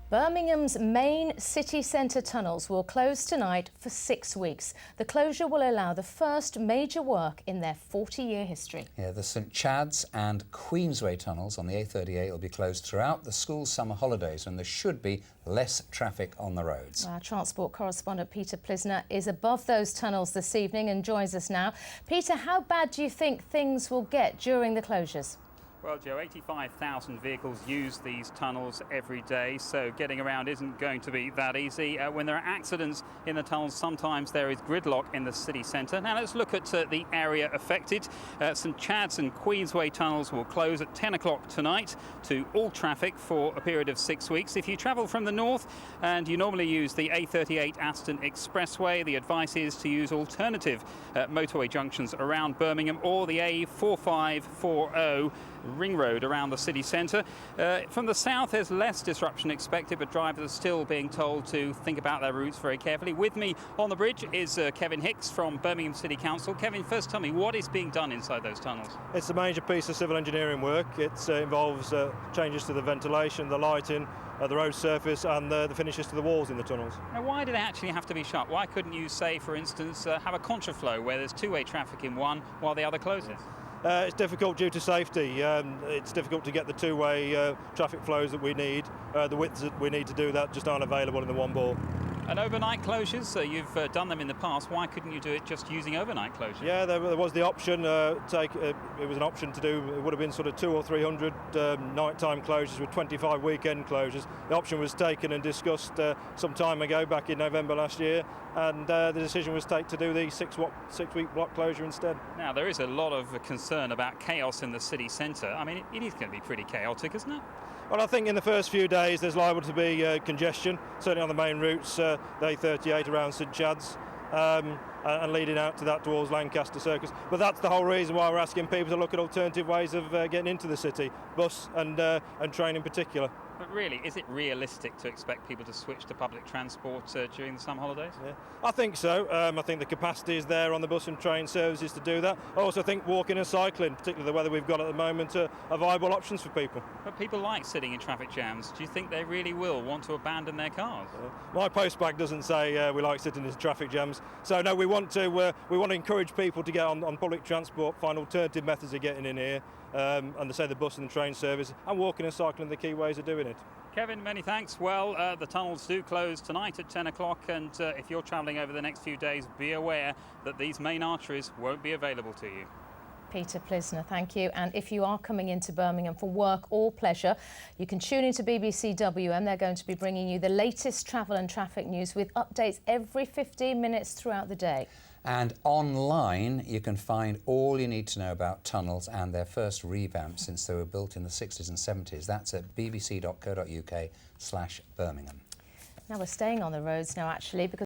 Birmingham's main city centre tunnels will close tonight for 6 weeks. The closure will allow the first major work in their 40-year history. Yeah, the St Chad's and Queensway tunnels on the A38 will be closed throughout the school summer holidays, and there should be less traffic on the roads. Our transport correspondent Peter Plisner is above those tunnels this evening and joins us now. Peter, how bad do you think things will get during the closures? Well, Joe, 85,000 vehicles use these tunnels every day, so getting around isn't going to be that easy. When there are accidents in the tunnels, sometimes there is gridlock in the city centre. Now let's look at the area affected. St Chad's and Queensway tunnels will close at 10 o'clock tonight to all traffic for a period of 6 weeks. If you travel from the north and you normally use the A38 Aston Expressway, the advice is to use alternative motorway junctions around Birmingham or the A4540 ring road around the city centre. From the south there's less disruption expected, but drivers are still being told to think about their routes very carefully. With me on the bridge is Kevin Hicks from Birmingham City Council. Kevin, first tell me, what is being done inside those tunnels? It's a major piece of civil engineering work. It involves changes to the ventilation, the lighting, the road surface and the finishes to the walls in the tunnels. Now, why do they actually have to be shut? Why couldn't you say, for instance, have a contraflow where there's two-way traffic in one while the other closes? It's difficult due to safety. It's difficult to get the two-way traffic flows that we need. The widths that we need to do that just aren't available in the one ball. And overnight closures, so you've done them in the past. Why couldn't you do it just using overnight closures? Yeah, there was the option. It was an option to do. It would have been sort of 200 or 300 nighttime closures with 25 weekend closures. The option was taken and discussed some time ago, back in November last year, and the decision was taken to do the 6-week block closure instead. Now, there is a lot of concern about chaos in the city centre. I mean, it is going to be pretty chaotic, isn't it? Well, I think in the first few days there's liable to be congestion, certainly on the main routes, the A38 around St Chad's, and leading out to that towards Lancaster Circus. But that's the whole reason why we're asking people to look at alternative ways of getting into the city, bus and train in particular. But really, is it realistic to expect people to switch to public transport during the summer holidays? Yeah, I think so. I think the capacity is there on the bus and train services to do that. I also think walking and cycling, particularly the weather we've got at the moment, are viable options for people. But people like sitting in traffic jams. Do you think they really will want to abandon their cars? My postbag doesn't say we like sitting in traffic jams. So no, we want to encourage people to get on public transport, find alternative methods of getting in here, and they say the bus and the train service, and walking and cycling are the key ways of doing it. Kevin, many thanks. Well, the tunnels do close tonight at 10 o'clock, and if you're travelling over the next few days, be aware that these main arteries won't be available to you. Peter Plisner, thank you. And if you are coming into Birmingham for work or pleasure, you can tune into BBC1. They're going to be bringing you the latest travel and traffic news with updates every 15 minutes throughout the day. And online, you can find all you need to know about tunnels and their first revamp since they were built in the 60s and 70s. That's at bbc.co.uk/Birmingham. Now we're staying on the roads now, actually, because